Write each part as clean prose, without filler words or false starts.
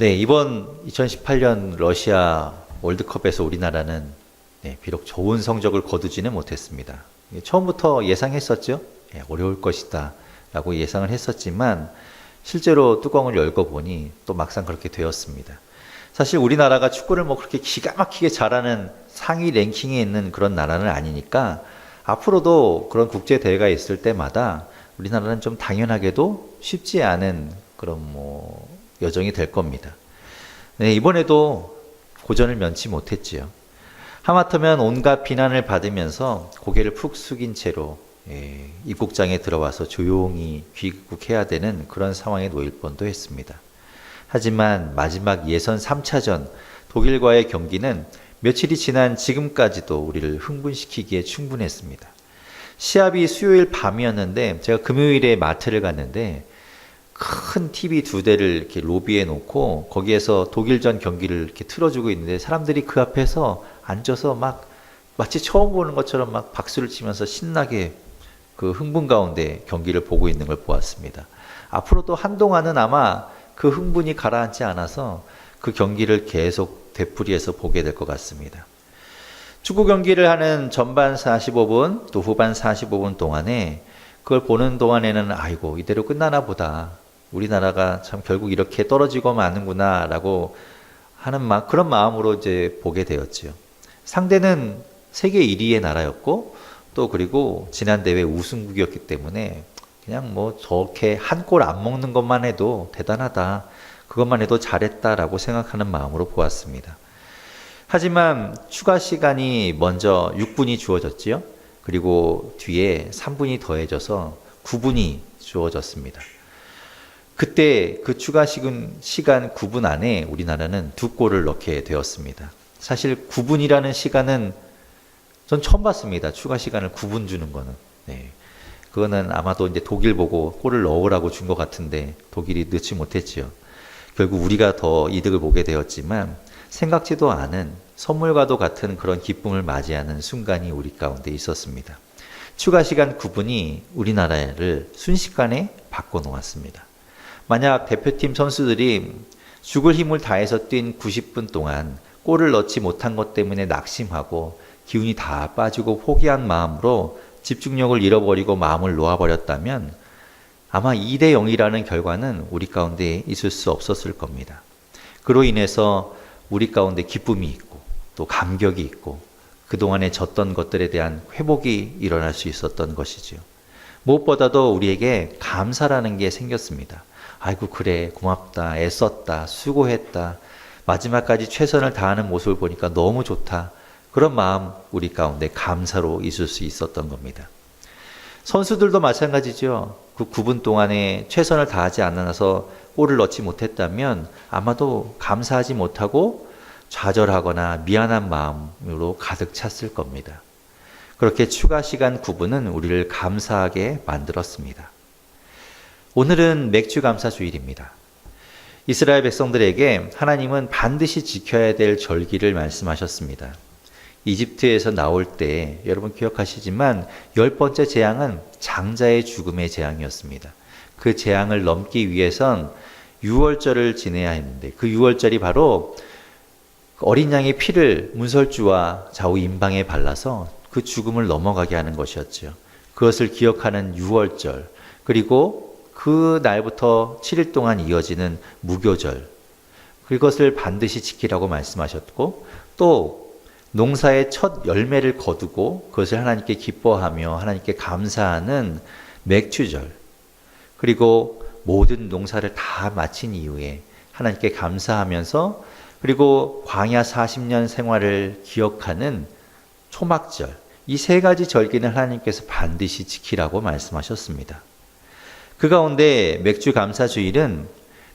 네, 이번 2018년 러시아 월드컵에서 우리나라는 비록 좋은 성적을 거두지는 못했습니다. 처음부터 예상했었죠. 어려울 것이다 라고 예상을 했었지만 실제로 뚜껑을 열고 보니 또 막상 그렇게 되었습니다. 사실 우리나라가 축구를 뭐 그렇게 기가 막히게 잘하는 상위 랭킹에 있는 그런 나라는 아니니까 앞으로도 그런 국제 대회가 있을 때마다 우리나라는 좀 당연하게도 쉽지 않은 그런 여정이 될 겁니다. 네, 이번에도 고전을 면치 못했지요. 하마터면 온갖 비난을 받으면서 고개를 푹 숙인 채로 입국장에 들어와서 조용히 귀국해야 되는 그런 상황에 놓일 뻔도 했습니다. 하지만 마지막 예선 3차전 독일과의 경기는 며칠이 지난 지금까지도 우리를 흥분시키기에 충분했습니다. 시합이 수요일 밤이었는데 제가 금요일에 마트를 갔는데 큰 TV 2대를 이렇게 로비에 놓고 거기에서 독일전 경기를 이렇게 틀어주고 있는데 사람들이 그 앞에서 앉아서 마치 처음 보는 것처럼 막 박수를 치면서 신나게 그 흥분 가운데 경기를 보고 있는 걸 보았습니다. 앞으로도 한동안은 아마 그 흥분이 가라앉지 않아서 그 경기를 계속 되풀이해서 보게 될 것 같습니다. 축구 경기를 하는 전반 45분 또 후반 45분 동안에 그걸 보는 동안에는 아이고 이대로 끝나나 보다. 우리나라가 참 결국 이렇게 떨어지고 마는구나 라고 하는 그런 마음으로 이제 보게 되었지요. 상대는 세계 1위의 나라였고 또 그리고 지난 대회 우승국이었기 때문에 그냥 저렇게 한 골 안 먹는 것만 해도 대단하다. 그것만 해도 잘했다라고 생각하는 마음으로 보았습니다. 하지만 추가 시간이 먼저 6분이 주어졌지요. 그리고 뒤에 3분이 더해져서 9분이 주어졌습니다. 그때 그 추가 시간 9분 안에 우리나라는 2골을 넣게 되었습니다. 사실 9분이라는 시간은 전 처음 봤습니다. 추가 시간을 9분 주는 거는. 그거는 아마도 이제 독일 보고 골을 넣으라고 준 것 같은데 독일이 넣지 못했지요. 결국 우리가 더 이득을 보게 되었지만 생각지도 않은 선물과도 같은 그런 기쁨을 맞이하는 순간이 우리 가운데 있었습니다. 추가 시간 9분이 우리나라를 순식간에 바꿔놓았습니다. 만약 대표팀 선수들이 죽을 힘을 다해서 뛴 90분 동안 골을 넣지 못한 것 때문에 낙심하고 기운이 다 빠지고 포기한 마음으로 집중력을 잃어버리고 마음을 놓아버렸다면 아마 2대 0이라는 결과는 우리 가운데 있을 수 없었을 겁니다. 그로 인해서 우리 가운데 기쁨이 있고 또 감격이 있고 그동안에 졌던 것들에 대한 회복이 일어날 수 있었던 것이지요. 무엇보다도 우리에게 감사라는 게 생겼습니다. 아이고 그래 고맙다 애썼다 수고했다 마지막까지 최선을 다하는 모습을 보니까 너무 좋다. 그런 마음 우리 가운데 감사로 있을 수 있었던 겁니다. 선수들도 마찬가지죠. 그 9분 동안에 최선을 다하지 않아서 골을 넣지 못했다면 아마도 감사하지 못하고 좌절하거나 미안한 마음으로 가득 찼을 겁니다. 그렇게 추가 시간 9분은 우리를 감사하게 만들었습니다. 오늘은 맥주 감사 주일입니다. 이스라엘 백성들에게 하나님은 반드시 지켜야 될 절기를 말씀하셨습니다. 이집트에서 나올 때 여러분 기억하시지만 10번째 재앙은 장자의 죽음의 재앙이었습니다. 그 재앙을 넘기 위해선 유월절을 지내야 했는데 그 유월절이 바로 어린 양의 피를 문설주와 좌우 임방에 발라서 그 죽음을 넘어가게 하는 것이었죠. 그것을 기억하는 유월절 그리고 그 날부터 7일 동안 이어지는 무교절 그것을 반드시 지키라고 말씀하셨고 또 농사의 첫 열매를 거두고 그것을 하나님께 기뻐하며 하나님께 감사하는 맥추절 그리고 모든 농사를 다 마친 이후에 하나님께 감사하면서 그리고 광야 40년 생활을 기억하는 초막절 이 세 가지 절기는 하나님께서 반드시 지키라고 말씀하셨습니다. 그 가운데 맥주 감사주일은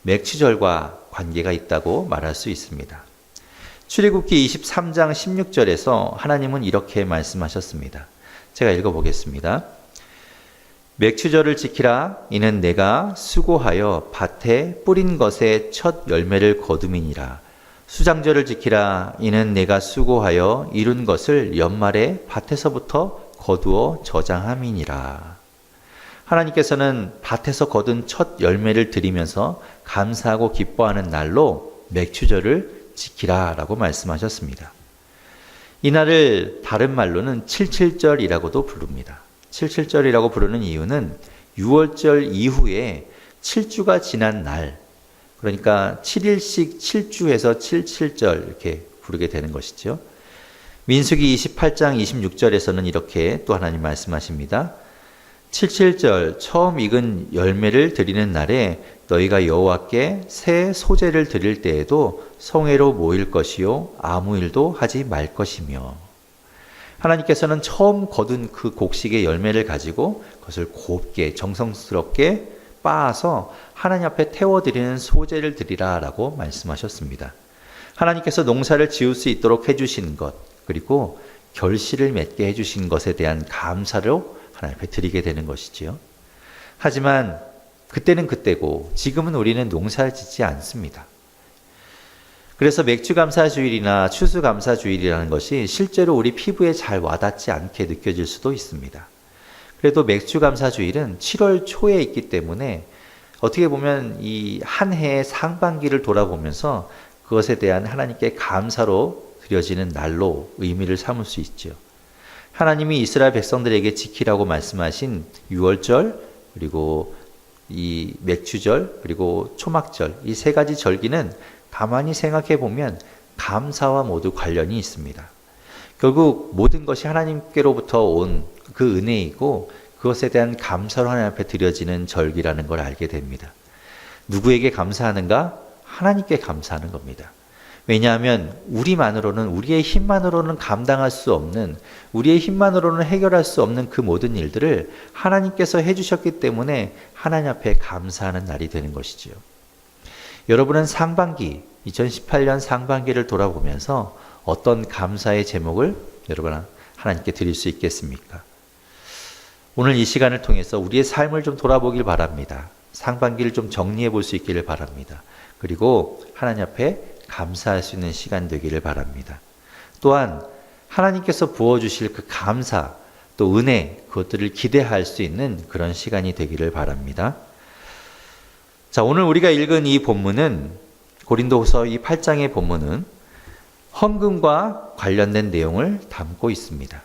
맥추절과 관계가 있다고 말할 수 있습니다. 출애굽기 23장 16절에서 하나님은 이렇게 말씀하셨습니다. 제가 읽어보겠습니다. 맥추절을 지키라. 이는 내가 수고하여 밭에 뿌린 것의 첫 열매를 거둠이니라. 수장절을 지키라. 이는 내가 수고하여 이룬 것을 연말에 밭에서부터 거두어 저장함이니라. 하나님께서는 밭에서 거둔 첫 열매를 드리면서 감사하고 기뻐하는 날로 맥추절을 지키라라고 말씀하셨습니다. 이날을 다른 말로는 칠칠절이라고도 부릅니다. 칠칠절이라고 부르는 이유는 6월절 이후에 7주가 지난 날, 그러니까 7일씩 7주해서 칠칠절 이렇게 부르게 되는 것이죠. 민수기 28장 26절에서는 이렇게 또 하나님 말씀하십니다. 칠칠절 처음 익은 열매를 드리는 날에 너희가 여호와께 새 소제를 드릴 때에도 성회로 모일 것이요 아무 일도 하지 말 것이며, 하나님께서는 처음 거둔 그 곡식의 열매를 가지고 그것을 곱게 정성스럽게 빻아서 하나님 앞에 태워드리는 소제를 드리라 라고 말씀하셨습니다. 하나님께서 농사를 지을 수 있도록 해주신 것, 그리고 결실을 맺게 해주신 것에 대한 감사로 하나님 앞에 드리게 되는 것이지요. 하지만 그때는 그때고 지금은 우리는 농사를 짓지 않습니다. 그래서 맥주감사주일이나 추수감사주일이라는 것이 실제로 우리 피부에 잘 와닿지 않게 느껴질 수도 있습니다. 그래도 맥주감사주일은 7월 초에 있기 때문에 어떻게 보면 이 한 해의 상반기를 돌아보면서 그것에 대한 하나님께 감사로 드려지는 날로 의미를 삼을 수 있죠. 하나님이 이스라엘 백성들에게 지키라고 말씀하신 6월절, 그리고 이 맥추절, 그리고 초막절, 이 세 가지 절기는 가만히 생각해 보면 감사와 모두 관련이 있습니다. 결국 모든 것이 하나님께로부터 온 그 은혜이고 그것에 대한 감사로 하나님 앞에 드려지는 절기라는 걸 알게 됩니다. 누구에게 감사하는가? 하나님께 감사하는 겁니다. 왜냐하면 우리의 힘만으로는 감당할 수 없는, 우리의 힘만으로는 해결할 수 없는 그 모든 일들을 하나님께서 해주셨기 때문에 하나님 앞에 감사하는 날이 되는 것이지요. 여러분은 상반기, 2018년 상반기를 돌아보면서 어떤 감사의 제목을 여러분 하나님께 드릴 수 있겠습니까? 오늘 이 시간을 통해서 우리의 삶을 좀 돌아보길 바랍니다. 상반기를 좀 정리해 볼 수 있기를 바랍니다. 그리고 하나님 앞에 감사할 수 있는 시간 되기를 바랍니다. 또한 하나님께서 부어주실 그 감사, 또 은혜, 그것들을 기대할 수 있는 그런 시간이 되기를 바랍니다. 자, 오늘 우리가 읽은 이 본문은, 고린도후서 이 8장의 본문은 헌금과 관련된 내용을 담고 있습니다.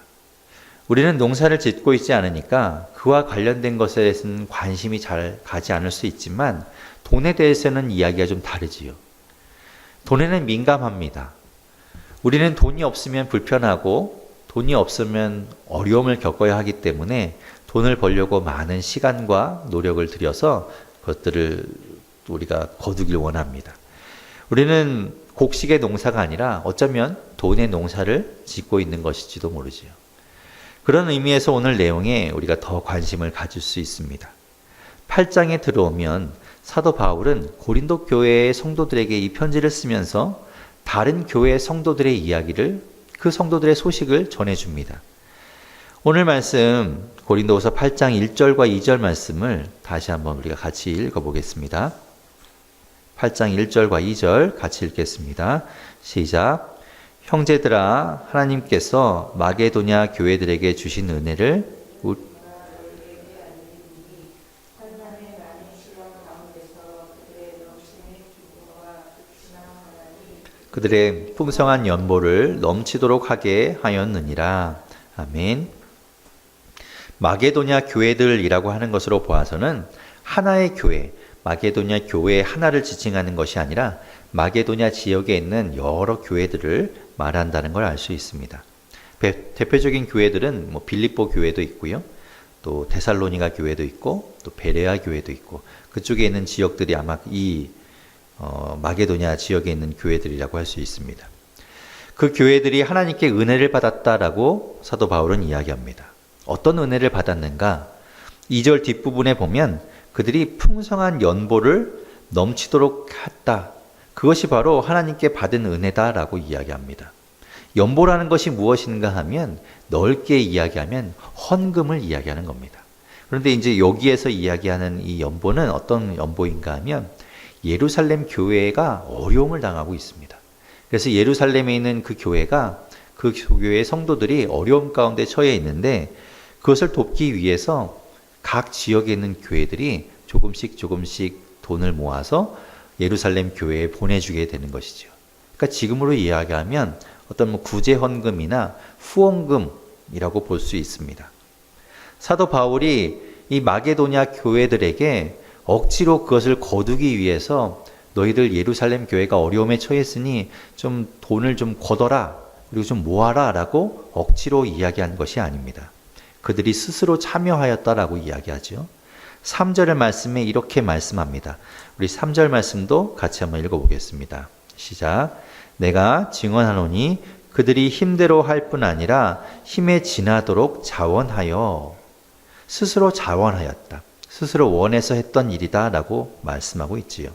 우리는 농사를 짓고 있지 않으니까 그와 관련된 것에 대해서는 관심이 잘 가지 않을 수 있지만 돈에 대해서는 이야기가 좀 다르지요. 돈에는 민감합니다. 우리는 돈이 없으면 불편하고 돈이 없으면 어려움을 겪어야 하기 때문에 돈을 벌려고 많은 시간과 노력을 들여서 그것들을 우리가 거두길 원합니다. 우리는 곡식의 농사가 아니라 어쩌면 돈의 농사를 짓고 있는 것일지도 모르지요. 그런 의미에서 오늘 내용에 우리가 더 관심을 가질 수 있습니다. 8장에 들어오면 사도 바울은 고린도 교회의 성도들에게 이 편지를 쓰면서 다른 교회 성도들의 이야기를, 그 성도들의 소식을 전해줍니다. 오늘 말씀 고린도후서 8장 1절과 2절 말씀을 다시 한번 우리가 같이 읽어보겠습니다. 8장 1절과 2절 같이 읽겠습니다. 시작. 형제들아, 하나님께서 마게도냐 교회들에게 주신 은혜를 그들의 풍성한 연보를 넘치도록 하게 하였느니라. 아멘. 마게도냐 교회들이라고 하는 것으로 보아서는 하나의 교회, 마게도냐 교회 하나를 지칭하는 것이 아니라 마게도냐 지역에 있는 여러 교회들을 말한다는 걸 알 수 있습니다. 대표적인 교회들은 빌립보 교회도 있고요. 또 데살로니가 교회도 있고 또 베레아 교회도 있고 그쪽에 있는 지역들이 아마 이 마게도냐 지역에 있는 교회들이라고 할 수 있습니다. 그 교회들이 하나님께 은혜를 받았다라고 사도 바울은 이야기합니다. 어떤 은혜를 받았는가? 2절 뒷부분에 보면 그들이 풍성한 연보를 넘치도록 했다. 그것이 바로 하나님께 받은 은혜다라고 이야기합니다. 연보라는 것이 무엇인가 하면 넓게 이야기하면 헌금을 이야기하는 겁니다. 그런데 이제 여기에서 이야기하는 이 연보는 어떤 연보인가 하면 예루살렘 교회가 어려움을 당하고 있습니다. 그래서 예루살렘에 있는 그 교회가 그 교회의 성도들이 어려움 가운데 처해 있는데 그것을 돕기 위해서 각 지역에 있는 교회들이 조금씩 돈을 모아서 예루살렘 교회에 보내주게 되는 것이죠. 그러니까 지금으로 이야기하면 어떤 구제 헌금이나 후원금이라고 볼 수 있습니다. 사도 바울이 이 마게도냐 교회들에게 억지로 그것을 거두기 위해서 너희들 예루살렘 교회가 어려움에 처했으니 좀 돈을 좀 걷어라, 그리고 좀 모아라 라고 억지로 이야기한 것이 아닙니다. 그들이 스스로 참여하였다라고 이야기하죠. 3절의 말씀에 이렇게 말씀합니다. 우리 3절 말씀도 같이 한번 읽어보겠습니다. 시작. 내가 증언하노니 그들이 힘대로 할 뿐 아니라 힘에 지나도록 자원하여, 스스로 자원하였다. 스스로 원해서 했던 일이다 라고 말씀하고 있지요.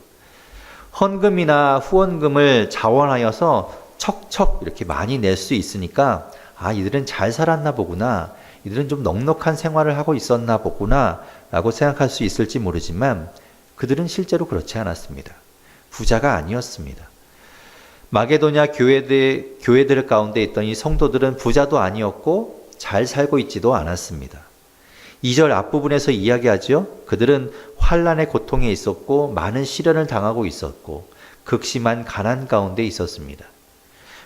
헌금이나 후원금을 자원하여서 척척 이렇게 많이 낼 수 있으니까 이들은 잘 살았나 보구나, 이들은 좀 넉넉한 생활을 하고 있었나 보구나 라고 생각할 수 있을지 모르지만 그들은 실제로 그렇지 않았습니다. 부자가 아니었습니다. 마게도냐 교회들 가운데 있던 이 성도들은 부자도 아니었고 잘 살고 있지도 않았습니다. 2절 앞부분에서 이야기하죠. 그들은 환난의 고통에 있었고 많은 시련을 당하고 있었고 극심한 가난 가운데 있었습니다.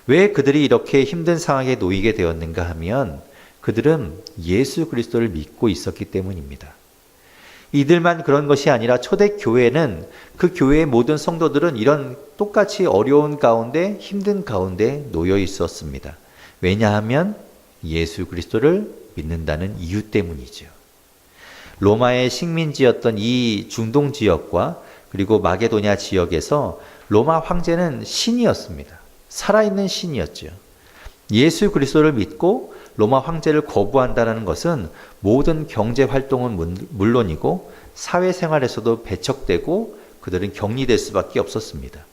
왜 그들이 이렇게 힘든 상황에 놓이게 되었는가 하면 그들은 예수 그리스도를 믿고 있었기 때문입니다. 이들만 그런 것이 아니라 초대교회는, 그 교회의 모든 성도들은 이런 똑같이 어려운 가운데, 힘든 가운데 놓여 있었습니다. 왜냐하면 예수 그리스도를 믿는다는 이유 때문이죠. 로마의 식민지였던 이 중동 지역과 그리고 마게도냐 지역에서 로마 황제는 신이었습니다. 살아있는 신이었죠. 예수 그리스도를 믿고 로마 황제를 거부한다는 것은 모든 경제 활동은 물론이고 사회생활에서도 배척되고 그들은 격리될 수밖에 없었습니다.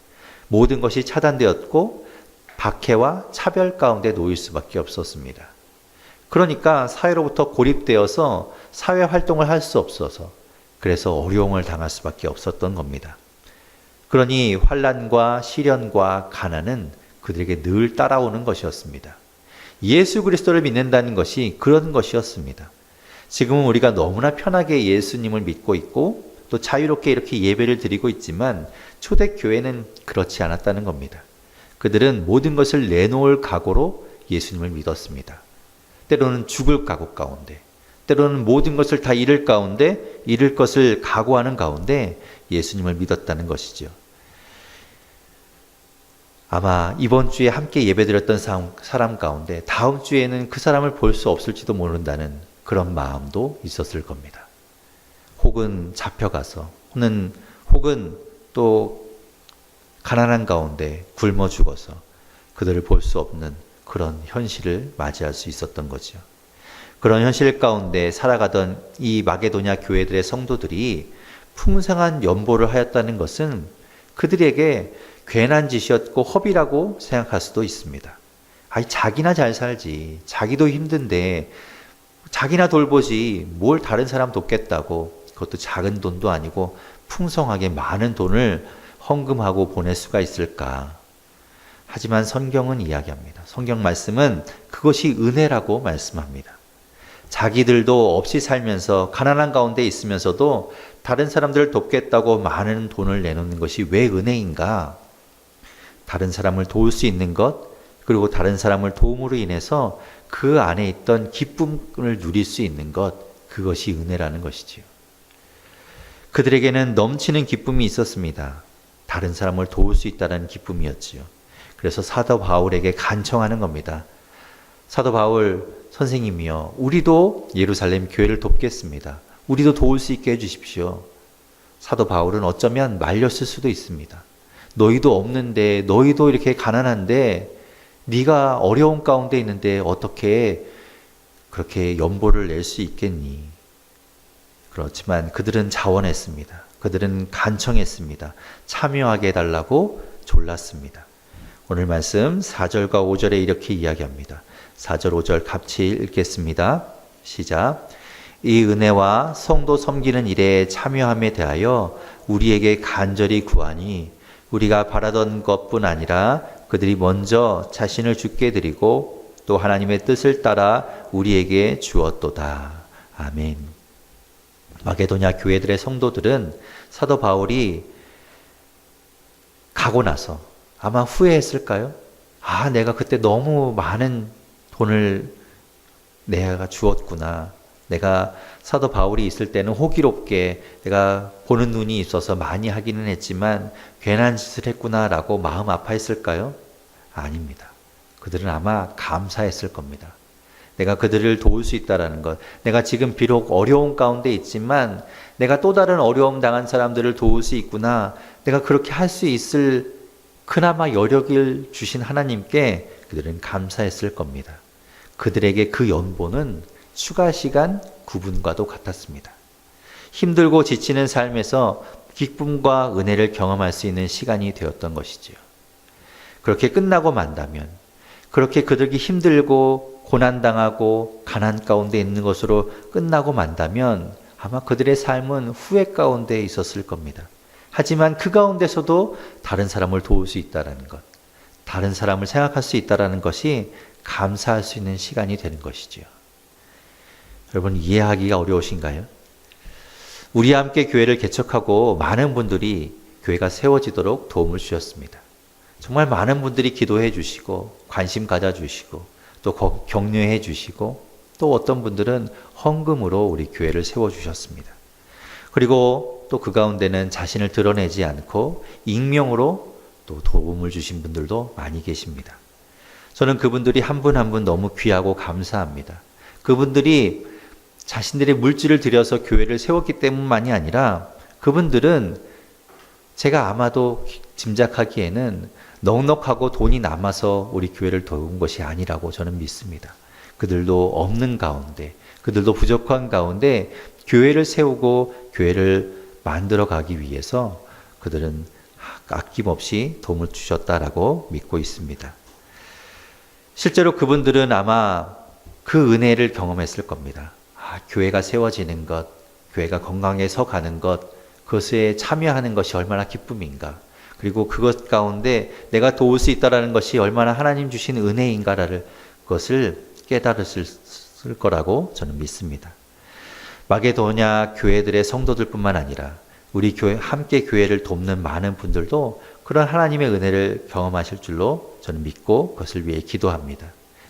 모든 것이 차단되었고 박해와 차별 가운데 놓일 수밖에 없었습니다. 그러니까 사회로부터 고립되어서 사회 활동을 할 수 없어서, 그래서 어려움을 당할 수밖에 없었던 겁니다. 그러니 환난과 시련과 가난은 그들에게 늘 따라오는 것이었습니다. 예수 그리스도를 믿는다는 것이 그런 것이었습니다. 지금은 우리가 너무나 편하게 예수님을 믿고 있고 또 자유롭게 이렇게 예배를 드리고 있지만 초대교회는 그렇지 않았다는 겁니다. 그들은 모든 것을 내놓을 각오로 예수님을 믿었습니다. 때로는 죽을 각오 가운데, 때로는 모든 것을 다 잃을 가운데, 잃을 것을 각오하는 가운데 예수님을 믿었다는 것이죠. 아마 이번 주에 함께 예배드렸던 사람 가운데 다음 주에는 그 사람을 볼 수 없을지도 모른다는 그런 마음도 있었을 겁니다. 혹은 잡혀가서, 혹은 또 가난한 가운데 굶어 죽어서 그들을 볼 수 없는 그런 현실을 맞이할 수 있었던 거죠. 그런 현실 가운데 살아가던 이 마게도냐 교회들의 성도들이 풍성한 연보를 하였다는 것은 그들에게 괜한 짓이었고 허비라고 생각할 수도 있습니다. 자기나 잘 살지, 자기도 힘든데 자기나 돌보지 뭘 다른 사람 돕겠다고, 그것도 작은 돈도 아니고 풍성하게 많은 돈을 헌금하고 보낼 수가 있을까? 하지만 성경은 이야기합니다. 성경 말씀은 그것이 은혜라고 말씀합니다. 자기들도 없이 살면서 가난한 가운데 있으면서도 다른 사람들을 돕겠다고 많은 돈을 내놓는 것이 왜 은혜인가? 다른 사람을 도울 수 있는 것, 그리고 다른 사람을 도움으로 인해서 그 안에 있던 기쁨을 누릴 수 있는 것, 그것이 은혜라는 것이지요. 그들에게는 넘치는 기쁨이 있었습니다. 다른 사람을 도울 수 있다는 기쁨이었지요. 그래서 사도 바울에게 간청하는 겁니다. 사도 바울 선생님이여, 우리도 예루살렘 교회를 돕겠습니다. 우리도 도울 수 있게 해주십시오. 사도 바울은 어쩌면 말렸을 수도 있습니다. 너희도 없는데, 너희도 이렇게 가난한데, 네가 어려운 가운데 있는데 어떻게 그렇게 연보를 낼 수 있겠니? 그렇지만 그들은 자원했습니다. 그들은 간청했습니다. 참여하게 해달라고 졸랐습니다. 오늘 말씀 4절과 5절에 이렇게 이야기합니다. 4절 5절 같이 읽겠습니다. 시작. 이 은혜와 성도 섬기는 일에 참여함에 대하여 우리에게 간절히 구하니 우리가 바라던 것뿐 아니라 그들이 먼저 자신을 주께 드리고 또 하나님의 뜻을 따라 우리에게 주었도다. 아멘. 마게도냐 교회들의 성도들은 사도 바울이 가고 나서 아마 후회했을까요? 아, 내가 그때 너무 많은 돈을 내가 주었구나. 내가 사도 바울이 있을 때는 호기롭게 내가 보는 눈이 있어서 많이 하기는 했지만 괜한 짓을 했구나라고 마음 아파했을까요? 아닙니다. 그들은 아마 감사했을 겁니다. 내가 그들을 도울 수 있다는 것. 내가 지금 비록 어려운 가운데 있지만 내가 또 다른 어려움 당한 사람들을 도울 수 있구나. 내가 그렇게 할 수 있을 그나마 여력을 주신 하나님께 그들은 감사했을 겁니다. 그들에게 그 연보는 추가 시간 9분과도 같았습니다. 힘들고 지치는 삶에서 기쁨과 은혜를 경험할 수 있는 시간이 되었던 것이지요. 그렇게 끝나고 만다면, 그렇게 그들이 힘들고 고난당하고 가난 가운데 있는 것으로 끝나고 만다면 아마 그들의 삶은 후회 가운데 있었을 겁니다. 하지만 그 가운데서도 다른 사람을 도울 수 있다는 것, 다른 사람을 생각할 수 있다는 것이 감사할 수 있는 시간이 되는 것이지요. 여러분, 이해하기가 어려우신가요? 우리와 함께 교회를 개척하고 많은 분들이 교회가 세워지도록 도움을 주셨습니다. 정말 많은 분들이 기도해 주시고 관심 가져주시고 또 격려해 주시고 또 어떤 분들은 헌금으로 우리 교회를 세워주셨습니다. 그리고 또 그 가운데는 자신을 드러내지 않고 익명으로 또 도움을 주신 분들도 많이 계십니다. 저는 그분들이 한 분 한 분 너무 귀하고 감사합니다. 그분들이 자신들의 물질을 들여서 교회를 세웠기 때문만이 아니라 그분들은 제가 아마도 짐작하기에는 넉넉하고 돈이 남아서 우리 교회를 도운 것이 아니라고 저는 믿습니다. 그들도 없는 가운데, 그들도 부족한 가운데 교회를 세우고 교회를 만들어 가기 위해서 그들은 아낌없이 도움을 주셨다라고 믿고 있습니다. 실제로 그분들은 아마 그 은혜를 경험했을 겁니다. 교회가 세워지는 것, 교회가 건강해서 가는 것, 그것에 참여하는 것이 얼마나 기쁨인가. 그리고 그것 가운데 내가 도울 수 있다는 것이 얼마나 하나님 주신 은혜인가를 그것을 깨달았을 거라고 저는 믿습니다. 마게도냐 교회들의 성도들 뿐만 아니라 우리 교회, 함께 교회를 돕는 많은 분들도 그런 하나님의 은혜를 경험하실 줄로 저는 믿고 그것을 위해 기도합니다.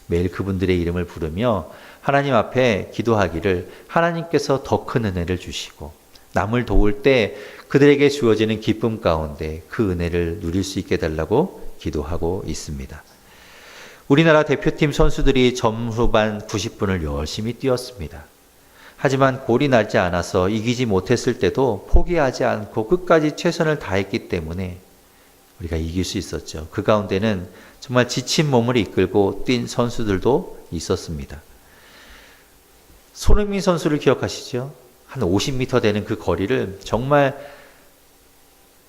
매일 그분들의 이름을 부르며 하나님 앞에 기도하기를 하나님께서 더 큰 은혜를 주시고 남을 도울 때 그들에게 주어지는 기쁨 가운데 그 은혜를 누릴 수 있게 달라고 기도하고 있습니다. 우리나라 대표팀 선수들이 전후반 90분을 열심히 뛰었습니다. 하지만 골이 나지 않아서 이기지 못했을 때도 포기하지 않고 끝까지 최선을 다했기 때문에 우리가 이길 수 있었죠. 그 가운데는 정말 지친 몸을 이끌고 뛴 선수들도 있었습니다. 손흥민 선수를 기억하시죠? 한 50m 되는 그 거리를 정말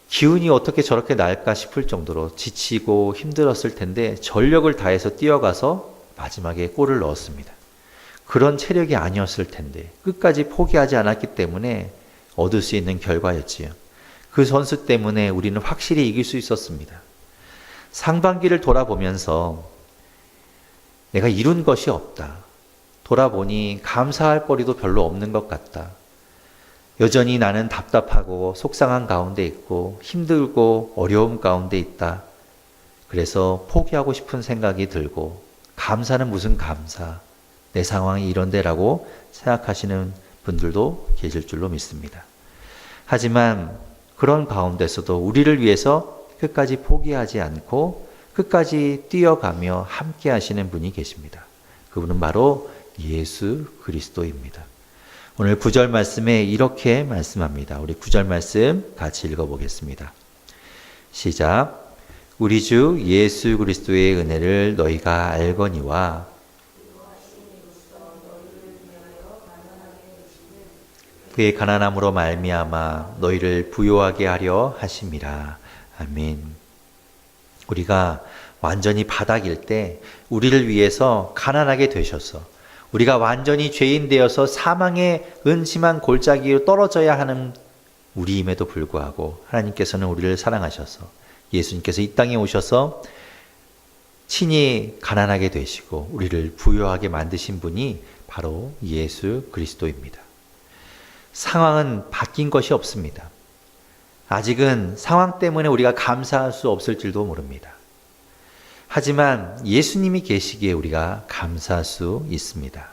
기운이 어떻게 저렇게 날까 싶을 정도로 지치고 힘들었을 텐데 전력을 다해서 뛰어가서 마지막에 골을 넣었습니다. 그런 체력이 아니었을 텐데 끝까지 포기하지 않았기 때문에 얻을 수 있는 결과였지요. 그 선수 때문에 우리는 확실히 이길 수 있었습니다. 상반기를 돌아보면서 내가 이룬 것이 없다. 돌아보니 감사할 거리도 별로 없는 것 같다. 여전히 나는 답답하고 속상한 가운데 있고 힘들고 어려움 가운데 있다. 그래서 포기하고 싶은 생각이 들고 감사는 무슨 감사. 내 상황이 이런데라고 생각하시는 분들도 계실 줄로 믿습니다. 하지만 그런 가운데서도 우리를 위해서 끝까지 포기하지 않고 끝까지 뛰어가며 함께 하시는 분이 계십니다. 그분은 바로 예수 그리스도입니다. 오늘 9절 말씀에 이렇게 말씀합니다. 우리 9절 말씀 같이 읽어보겠습니다. 시작. 우리 주 예수 그리스도의 은혜를 너희가 알거니와 그의 가난함으로 말미암아 너희를 부요하게 하려 하심이라. 아멘. 우리가 완전히 바닥일 때 우리를 위해서 가난하게 되셔서 우리가 완전히 죄인 되어서 사망의 은심한 골짜기로 떨어져야 하는 우리임에도 불구하고 하나님께서는 우리를 사랑하셔서 예수님께서 이 땅에 오셔서 친히 가난하게 되시고 우리를 부요하게 만드신 분이 바로 예수 그리스도입니다. 상황은 바뀐 것이 없습니다. 아직은 상황 때문에 우리가 감사할 수 없을지도 모릅니다. 하지만 예수님이 계시기에 우리가 감사할 수 있습니다.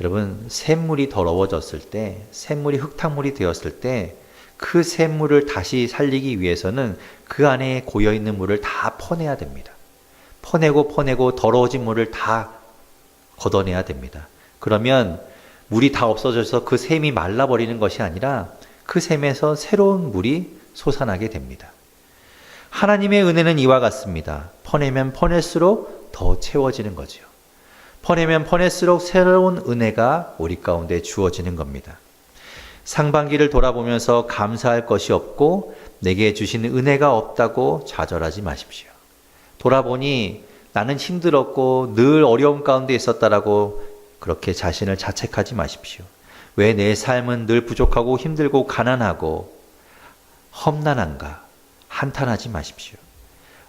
여러분, 샘물이 더러워졌을 때, 샘물이 흙탕물이 되었을 때 그 샘물을 다시 살리기 위해서는 그 안에 고여있는 물을 다 퍼내야 됩니다. 퍼내고 더러워진 물을 다 걷어내야 됩니다. 그러면 물이 다 없어져서 그 샘이 말라버리는 것이 아니라 그 샘에서 새로운 물이 솟아나게 됩니다. 하나님의 은혜는 이와 같습니다. 퍼내면 퍼낼수록 더 채워지는 거죠. 퍼내면 퍼낼수록 새로운 은혜가 우리 가운데 주어지는 겁니다. 상반기를 돌아보면서 감사할 것이 없고 내게 주신 은혜가 없다고 좌절하지 마십시오. 돌아보니 나는 힘들었고 늘 어려움 가운데 있었다라고 그렇게 자신을 자책하지 마십시오. 왜 내 삶은 늘 부족하고 힘들고 가난하고 험난한가 한탄하지 마십시오.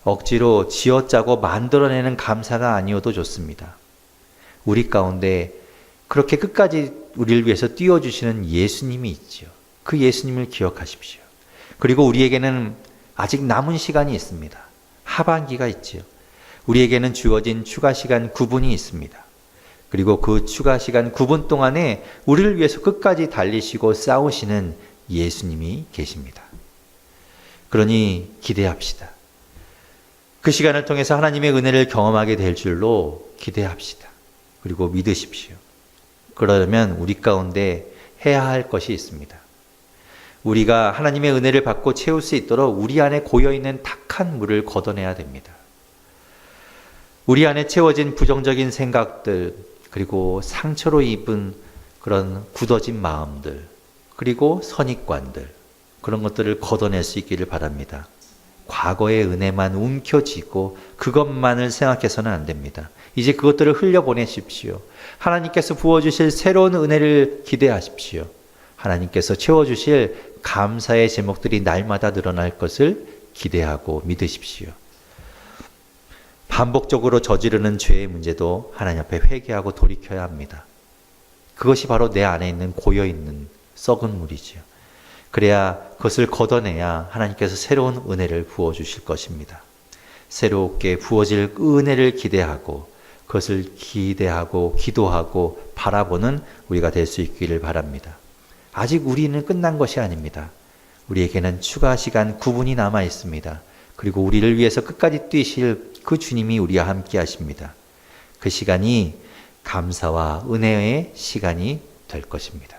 억지로 지어짜고 만들어내는 감사가 아니어도 좋습니다. 우리 가운데 그렇게 끝까지 우리를 위해서 띄워주시는 예수님이 있죠. 그 예수님을 기억하십시오. 그리고 우리에게는 아직 남은 시간이 있습니다. 하반기가 있지요. 우리에게는 주어진 추가 시간 9분이 있습니다. 그리고 그 추가 시간 9분 동안에 우리를 위해서 끝까지 달리시고 싸우시는 예수님이 계십니다. 그러니 기대합시다. 그 시간을 통해서 하나님의 은혜를 경험하게 될 줄로 기대합시다. 그리고 믿으십시오. 그러려면 우리 가운데 해야 할 것이 있습니다. 우리가 하나님의 은혜를 받고 채울 수 있도록 우리 안에 고여있는 탁한 물을 걷어내야 됩니다. 우리 안에 채워진 부정적인 생각들, 그리고 상처로 입은 그런 굳어진 마음들, 그리고 선입관들, 그런 것들을 걷어낼 수 있기를 바랍니다. 과거의 은혜만 움켜쥐고 그것만을 생각해서는 안 됩니다. 이제 그것들을 흘려보내십시오. 하나님께서 부어주실 새로운 은혜를 기대하십시오. 하나님께서 채워주실 감사의 제목들이 날마다 늘어날 것을 기대하고 믿으십시오. 반복적으로 저지르는 죄의 문제도 하나님 앞에 회개하고 돌이켜야 합니다. 그것이 바로 내 안에 있는 고여있는 썩은 물이지요. 그래야 그것을 걷어내야 하나님께서 새로운 은혜를 부어주실 것입니다. 새롭게 부어질 은혜를 기대하고 그것을 기대하고 기도하고 바라보는 우리가 될 수 있기를 바랍니다. 아직 우리는 끝난 것이 아닙니다. 우리에게는 추가 시간 9분이 남아 있습니다. 그리고 우리를 위해서 끝까지 뛰실 그 주님이 우리와 함께 하십니다. 그 시간이 감사와 은혜의 시간이 될 것입니다.